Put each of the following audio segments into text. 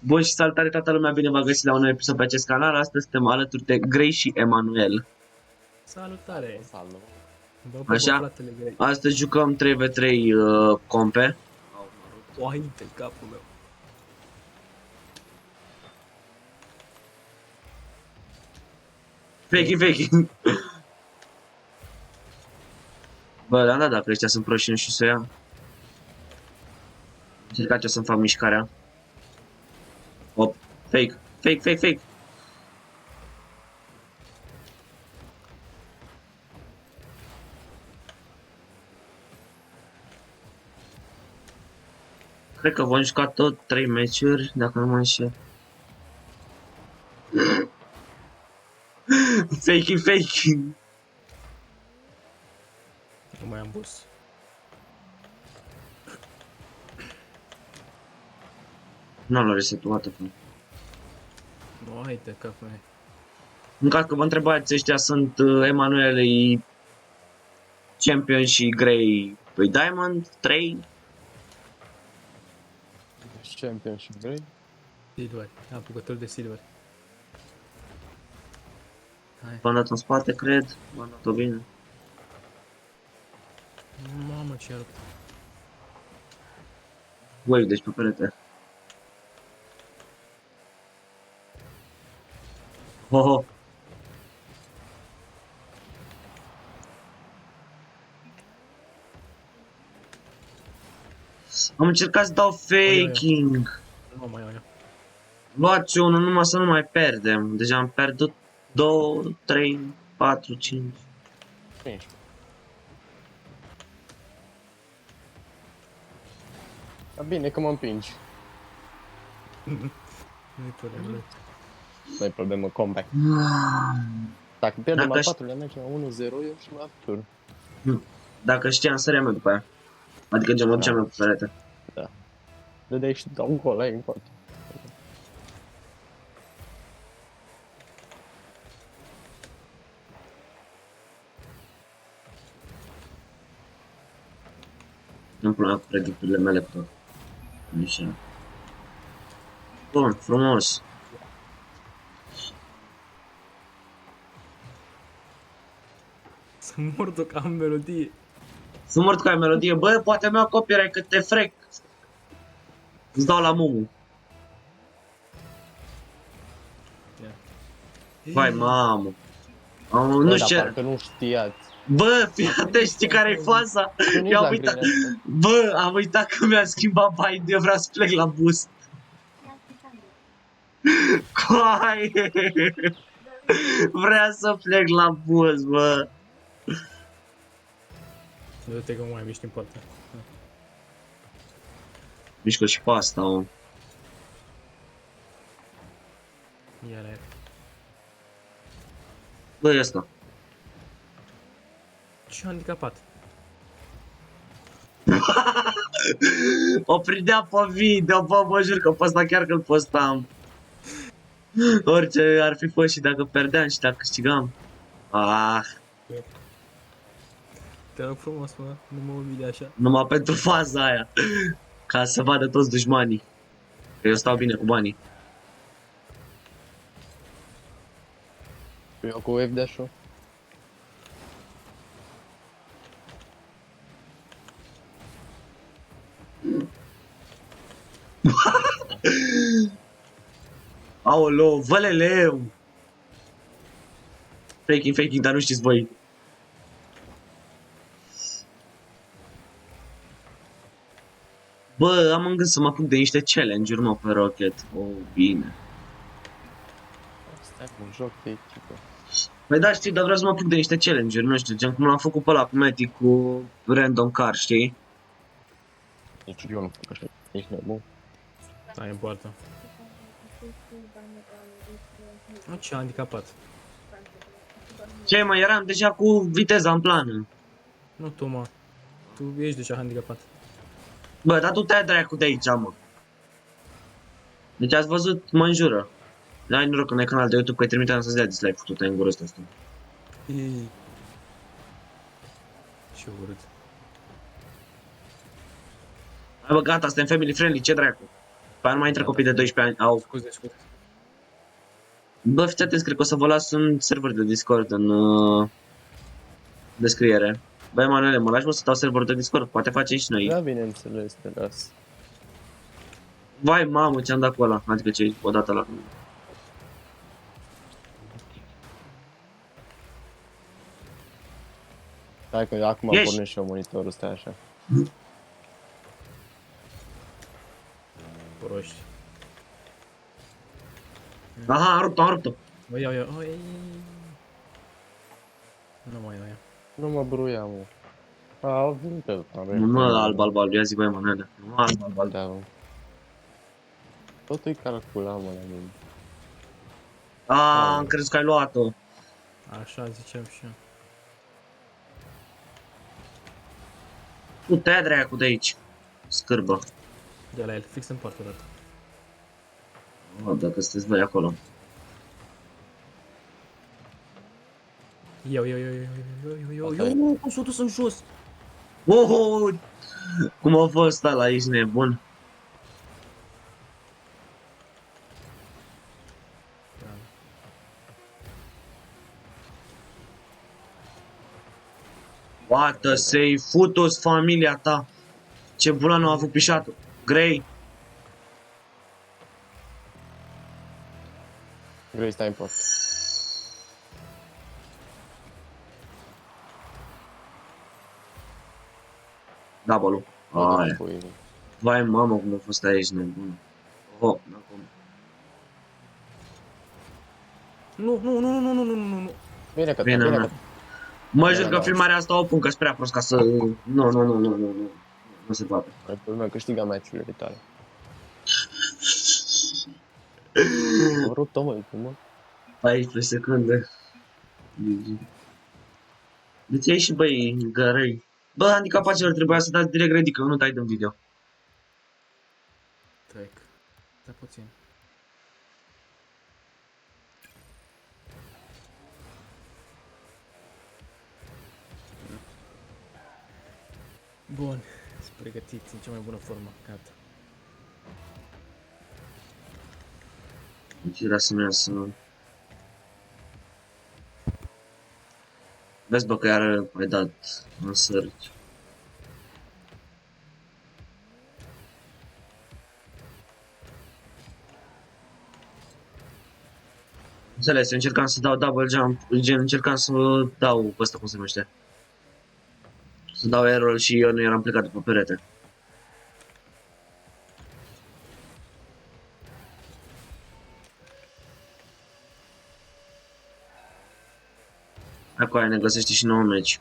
Bun, și salutare toată lumea, bine v-am găsit la un nou episod pe acest canal. Astăzi suntem alături de Grey și Emanuel. Salutare! Salut! Bă, Așa? fratele Grey. Astăzi jucăm 3v3 compe. O hainte capul meu. Fake. Bă, da, dacă ăștia sunt proști și nu știu să ia. Încercați-o să-mi fac mișcarea. Hop, fake. Cred că vom juca tot 3 meciuri, dacă nu mă înșel. Fake. Nu mai am bus. Nu l-a resetuat acum. O hainte capul meu. În caz că vă întrebați, ăștia sunt Emanuel e Champion și Grey e Diamond 3. Champion și Grey? Silver. Apucător de silver. Hai. V-am dat în spate, cred. V-am dat-o bine. Mamă, ce rupt. Wave, deci pe perete. Ho. Am încercat să dau faking. Nu mai iau. Luați unul numai să nu mai pierdem. Deja am pierdut 2, 3, 4, 5. 15. Dar bine că mă împingi. Nu-i problemă. Nu-i problemă, comeback. Dacă pierdem Dacă al patrulea meci la 1-0, eu și la tur. Dacă știam, săream eu după aia. Adică gen mă duceam eu pe perete. Dădeai și dau un gol, ai în pot. Nu-mi plac predicturile mele cu tot. Așa. Bun, frumos. Să mor ca în melodie. Sunt mort ca ai melodie. Bă, poate mi-au copyright că te frec. Îți dau la mumu. Vai, mamă. Nu știu ce... Parcă nu știați. Bă, fii atent, știi care-i faza? Tu nici Eu am la uitat. green asta. Bă, am uitat că mi-a schimbat bind. Eu vreau să plec la bus. Coaie! Vrea să plec la bus, bă. Du-te că nu mai miști în poartă. Mișcă și pe asta, mă. Iar aia. Bă, e ăsta. Ce handicapat? O prindea pe video, bă, mă jur că pe ăsta chiar că-l postam. Orice ar fi fost și dacă perdeam și dacă câștigam. Ah, Te rog frumos, mă, nu mă umili așa. numai pentru faza aia. Ca să vadă toți dușmanii. Că eu stau bine cu banii. Eu cu wave dash-ul. Aoleu, văleleu! Faking, dar nu știți voi. Bă, am în gând să mă apuc de niște challenge-uri, mă, pe Rocket. Oh, bine. Asta e un joc de echipă. Păi da, știi, dar vreau să mă apuc de niște challenge-uri, nu știu, gen cum l-am făcut pe ăla cu Matic, cu Random Car, știi? Nici eu nu fac așa. Ești nebun. Stai în poartă. Nu, ce handicapat. Ce, mă, eram deja cu viteza în plană. Nu tu, mă. Tu ești deja handicapat. Bă, dar tu te-ai dracu de aici, mă. Deci ați văzut, mă înjură. Ai noroc că n-ai canal de YouTube, că ai trimiteam să-ți dea dislike făcut-o în gură ăsta. Ei. Ce urât. Hai bă, gata, suntem family friendly, ce dracu? aia nu mai intră copii de 12 ani. Au. Scuze, scuze. Bă, fiți atenți, cred că o să vă las un server de Discord în descriere. Bă, Emanuele, mă lași mă să dau server de Discord? Poate facem și noi. Da, bineînțeles, te las. Vai, mamă, ce-am dat cu ăla. Adică ce odată la... Hai că acum Ieși. pornesc și eu monitorul, stai așa. Proști. Aha, am rupt-o. Bă, iau. Oi. Nu mai iau. Nu mă bruia, mă. Au venit pe Nu alb, ia zi, bă, Emanuele. Nu alb. Da, mă. Totul e calculat, mă, la mine. Am crezut că ai luat-o. Așa ziceam și eu. Tu te-ai dracu de aici. Scârbă. De la el, fix în partea dată. Oh, dacă sunteți voi acolo. Iau. Asta e. Cum s-a dus în jos? Oh, cum a fost ăla, ești nebun. Poate să-i futus familia ta. Ce bula nu a avut pișatul. Grey. Vrei, stai în port. Double-ul. Aia. Vai, mamă, cum a fost aici, nebun. Oh, acum. Nu. Bine că, Bine, bine mă. că. Mă jur că filmarea asta o pun că-s prea prost ca să... Nu. Nu se poate. Lumea câștiga meciurile vitale. Am rupt-o, mă, mă. 14 secunde. De ce ai și băi gărăi? Bă, handicapaților trebuia să dați direct ready, că nu dai din video. Trec. Stai puțin. Bun. Sunt pregătit, în cea mai bună formă. Gata. Deci era să merg să... Vezi, bă, că iar ai dat în search. Înțeles, eu încercam să dau double jump, gen încercam să dau pe ăsta, cum se numește. Să dau error și eu nu eram plecat după perete. Acolo ne găsește și nouă meci.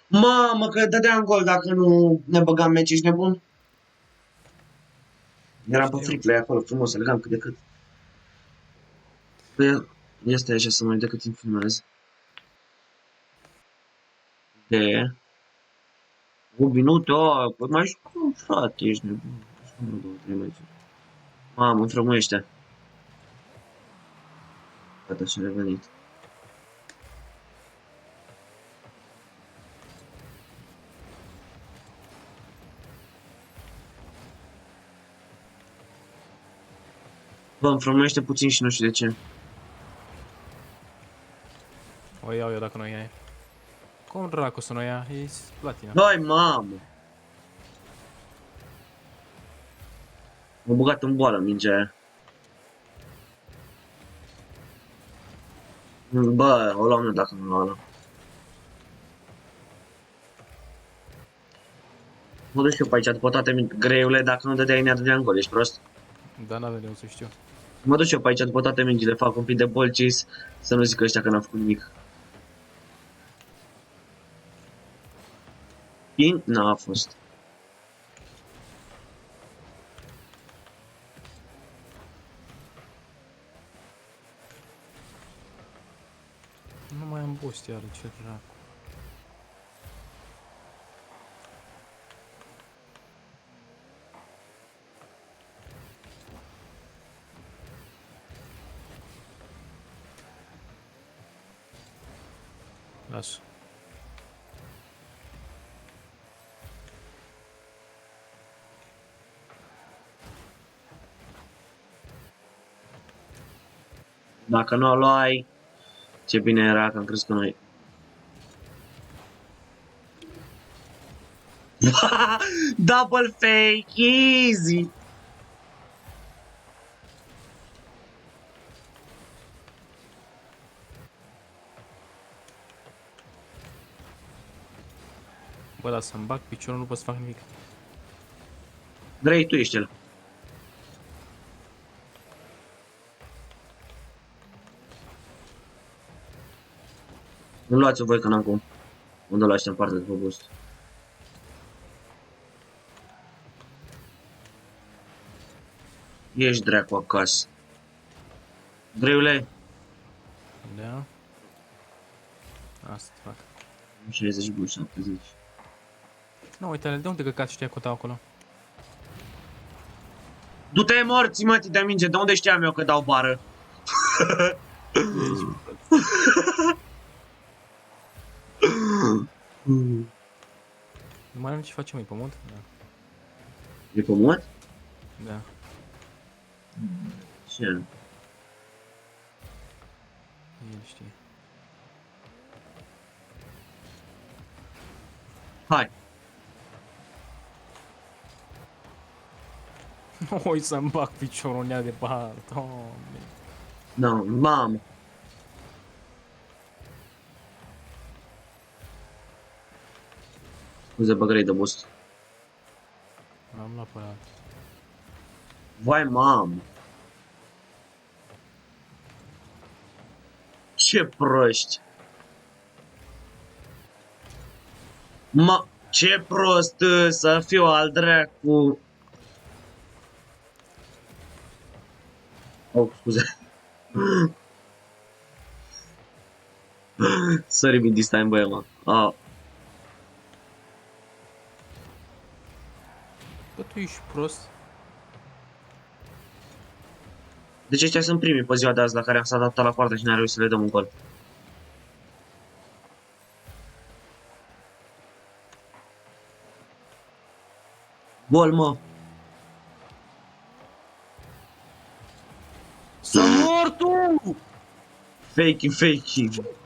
Mamă, că dădeam gol dacă nu ne băgam meci, ești nebun? Eram pe free play acolo, frumos, elegant, cât de cât. Păi, este așa să mai de cât timp filmez. De... 8 minute, păi mai știu, frate, ești nebun. Știu, 2-3 meci. Mamă, înfrămuiește. Gata, și-a revenit. Bă, înfrămuiește puțin și nu știu de ce. O iau eu dacă nu iai. Cum dracu să nu ia? E platina. Hai, mamă! M-a băgat în boală mingea aia. Bă, o luam eu dacă nu luam ăla. Mă duc și eu pe aici, după toate greiule, dacă nu dădeai, ne dădeam gol, ești prost? Da, n-avem de unde să știu. Mă duc și eu pe aici, după toate mingile, fac un pic de ball chase, să nu zic ăștia că n-am făcut nimic. Pin? N-a fost. Nu mai am boost iar, ce dracu. Lasă. Dacă nu o luai, ce bine era că am crezut că noi. Double fake, easy! Bă, dar să-mi bag piciorul, nu pot să fac nimic. Grey, tu ești el. Nu luați-o voi că n-am cum. Unde l-aș în parte după boost. Ești dracu acasă. Greyule, Da? Asta fac. 60 bun, 70. Nu, uite, de unde căcați știa cotau acolo? Du-te morți, mă, de minge, de unde știam eu că dau bară? Nu mai am ce facem, e pământ? Da. E pământ? Da. Ce? El știe. Hai. Oi să-mi bag piciorul în ea de bar, doamne. Nu, mamă. Scuze, bă, Grey de boost. L-am luat pe ăla. Vai, mamă. Ce proști. Ce prost să fiu al dracu. Oh, scuze. Sorry me this time, băie, mă. Oh. Bă, tu ești prost? Deci ăștia sunt primii pe ziua de azi la care am stat adaptat la poartă și n-a reușit să le dăm un gol. Gol, mă. Să mor tu! Faking.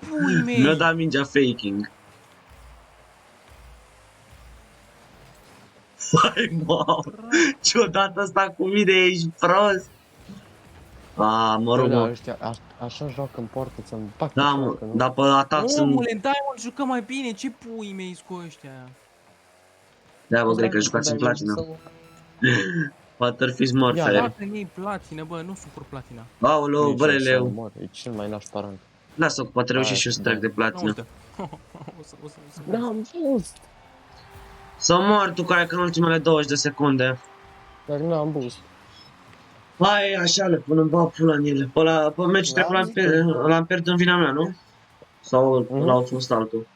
Pui mei! Mi-a dat mingea faking. Vai, mamă. Ce-odată asta cu mine, ești prost. A, mă rog, Da, mă. ăștia, așa joacă în poartă, să-mi bag Da, piciorul, mă, că nu- dar pe atac sunt... Omule, în Diamond jucăm mai bine, ce pui mei cu ăștia? Da, bă, Asta cred că e jucați în cu Diamond platină. sau- Poate ar fi smart Ia, aia. Dacă nu-i platină, bă, nu suport platina. Aoleu, Nici băreleu. așa, mor, e cel mai nașpa rank. Lasă, poate reuși Hai, și eu să da. trec de Nu platină. uite. O să. Da, am boost, Să mor tu cu aia că în ultimele 20 de secunde. dar nu am boost. Hai, așa le pun în bag pula în ele. Pe meciul trecut l-am pierdut în vina mea, nu? Sau l-au fost altul?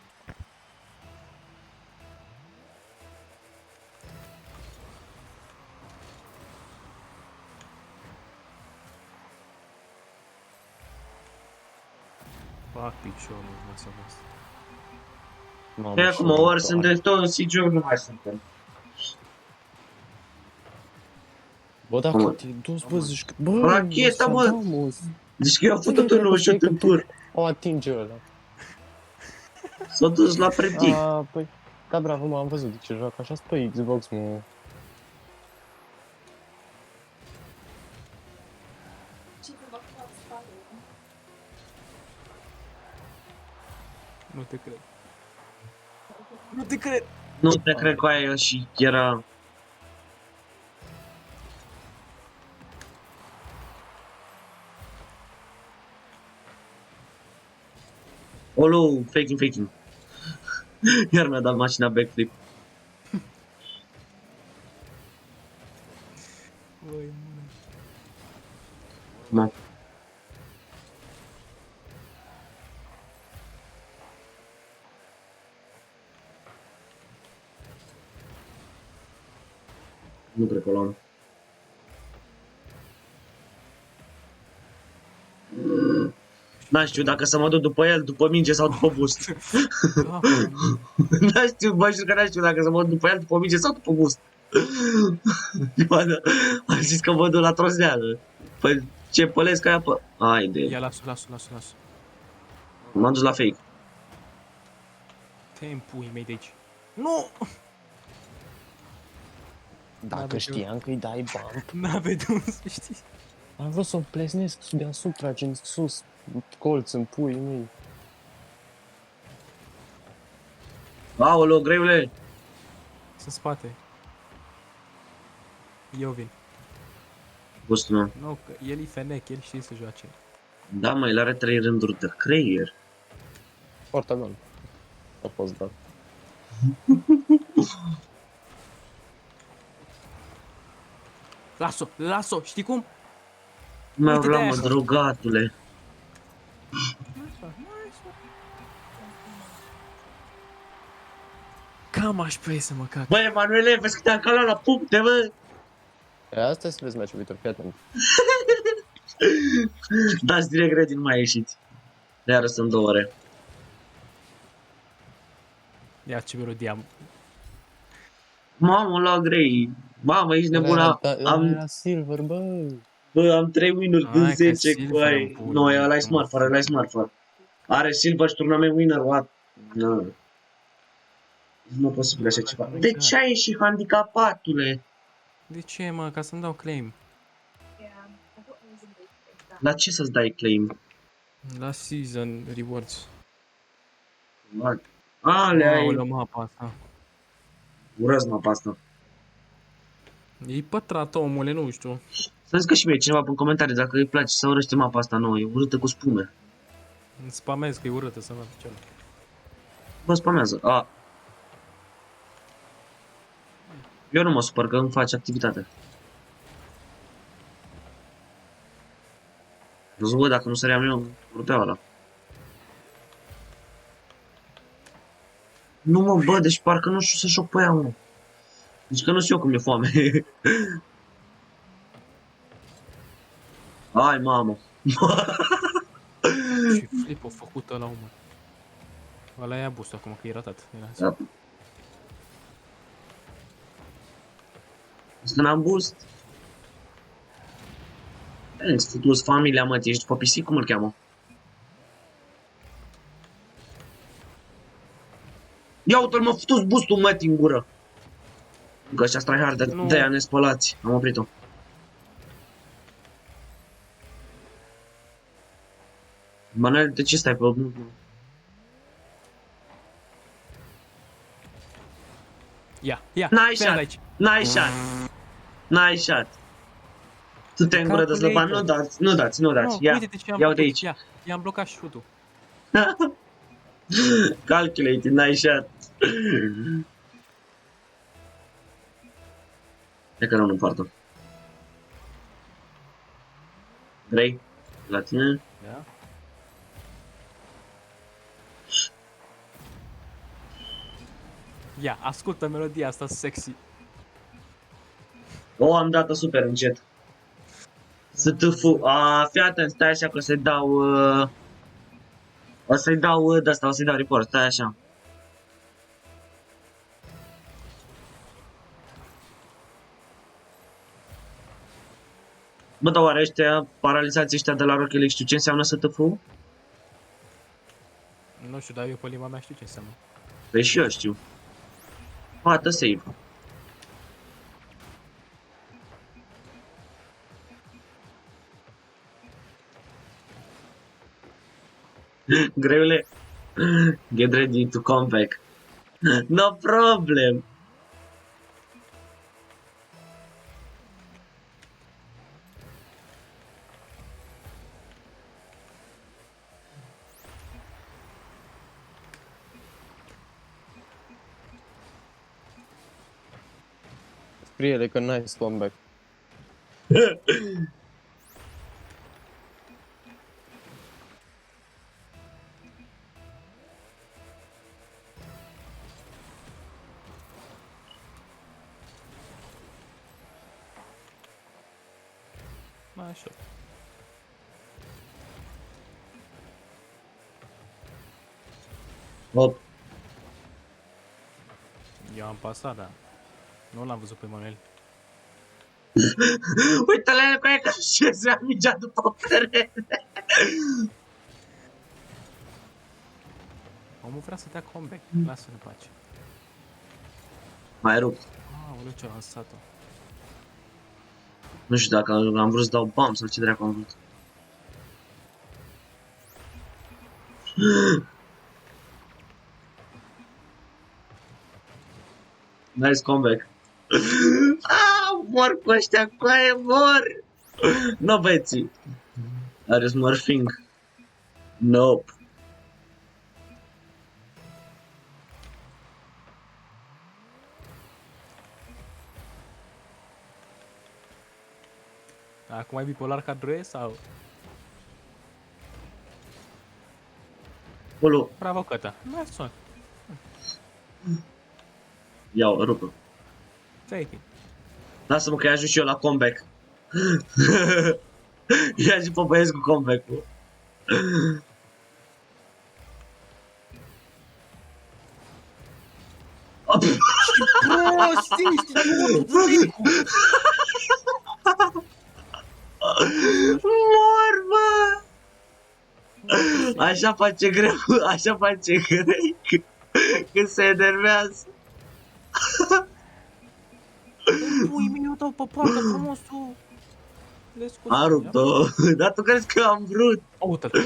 Fac piciorul, mă să văd. Mamă, Pe și acum, eu ori am sunt de tot, sigur nu mai suntem. Bă, dacă Mamă. te-ai dus, bă, zici că... Bă, Racheta, bă! Saddam-us. Deci că eu am făcut un nou shot în tur. O atinge ăla. S-a dus la predict. Păi, da, bravo, mă, am văzut de ce joacă așa pe Xbox, mă. Nu te cred. Nu te cred! Nu te cred că aia și era... Olu, faking. Iar mi-a dat mașina backflip. Băi, Ma. Nu cred că o luam. N știu dacă să mă duc după el, după minge sau după boost. Da, N știu, bă, știu că n știu dacă să mă duc după el, după minge sau după boost. Am zis că mă duc la trosneală. Păi ce pălesc aia pe... Haide, ia, lasă. m-am dus la fake. Te împui mei de aici. Nu! Dacă N-avea știam că îi dai bump, N-avea de unde să știi. am vrut să o plesnesc deasupra, gen sus, colț în pui mei. Aoleu, greule. Sunt spate. Eu vin. Boostul meu. Nu, că el e fenec, el știe să joace. Da, mă, el are 3 rânduri de creier. Ortagon. A fost dat. Las-o, știi cum? Mi-au Uite-te luat, mă, aia. drogatule. Cam aș presa, mă, cac. Băi, Emanuele, vezi că te-am calat la puncte, bă! E, asta e să vezi meciul viitor, fii atent. Dați direct ready, nu mai ieșiți. Iară sunt 2 ore. Ia ce melodie am. Mamă, la grei. Mamă, ești nebuna. Era silver, bă. Bă, am 3 win-uri Hai din că 10 silver cu ai. în pula Nu, mea, ăla e cum o smart, ăla e smart. Are silver și turnament winner, what? Nu. Nu posibil așa ceva. De ce ai ieșit handicapatule? De ce, mă? Ca să-mi dau claim. La ce să-ți dai claim? La season rewards. Alea Aoleu, ai. mapa asta. Urăsc mapa asta. E pătrată, omule, nu știu. Să zică și mie cineva în comentarii dacă îi place să urăște mapa asta nouă. E urâtă cu spume. Îmi spamez că e urâtă să mă ce. Bă, spamează. A. Eu nu mă supăr că îmi face activitatea. Văzut, bă, dacă nu săream eu, rupea ăla. Nu mă, bă, deci parcă nu știu să șoc pe ea, mă. Deci că nu știu eu cum e foame. Hai, mamă. Și flip a făcut ăla, omul. Ăla ia boost acum, că e ratat. Da. Să n-am boost. Thanks, futus familia, mă, ești după pisic, cum îl cheamă? Ia uite-l, mă, futus boost-ul, mă, din gură. Că ăștia tryhard Nu. de-aia nespălați. Am oprit-o. Manuel, de ce stai pe... Ia. N-ai fii shot. aici. N-ai shot. N-ai shot. Tu te în gură de zăban, nu dați, nu dați, nu dați. Ia, uite-te ce am ia uite făcut. aici. Ia, i-am blocat shoot-ul. Calculated, n-ai shot. E că nu poartă. Vrei? La tine? Da? Ia, ascultă melodia asta sexy. O, am dat-o super încet. STF. Fii atent, stai așa că o să-i dau... O să-i dau de-asta, o să-i dau report, stai așa. Bă, dar oare ăștia, paralizații ăștia de la Rocket League, știu ce înseamnă STF? Nu știu, dar eu pe limba mea știu ce înseamnă. Păi și eu știu. Dă save. Greule. Get ready to come back. No problem. Scrie-le că nice comeback. Așa. Hop. Eu am pasat, dar nu l-am văzut pe Manuel. Uite-le cu aia că și se ia mingea după perete. Omul vrea să dea comeback. Lasă-l în pace. Mai rupt. Aoleu, ce-a lansat-o. Nu știu dacă am vrut să dau bam sau ce dracu am vrut. Nice comeback. Mor cu ăștia, cu aia mor. No, băieții. Are smurfing. Nope. Acum ai bipolar ca Dre sau? Ulu, Bravo, Căta. Nice one. iau, rupă. Take it. Lasă-mă că i-ajut și eu la comeback. Ia și pe băieți cu comeback-ul. Mor, bă! Așa face greu, așa face greu când se enervează. Pui mei, eu dau pe poartă frumosul. Am rupt-o, dar tu crezi că am vrut? Uite-te.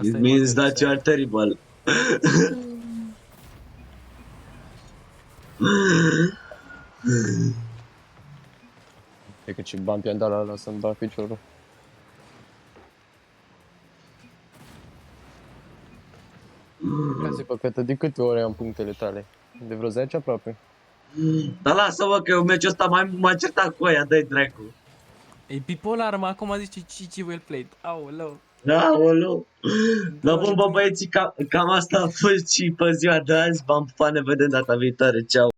It means that you are terrible. Cred că ce bump i-am dat la ăla să-mi bag piciorul. Ia-zi, păcătă, de câte ore am punctele tale? De vreo 10 aproape. Dar lasă-mă că eu meciul ăsta m-a certat cu aia, dă-i dracu. E bipolar, mă, acum zice Cici well played. Aoleu. Aoleu. Da, bun, bă, băieții, cam asta a fost și pe ziua de azi. V-am pupat, ne vedem data viitoare, ceau.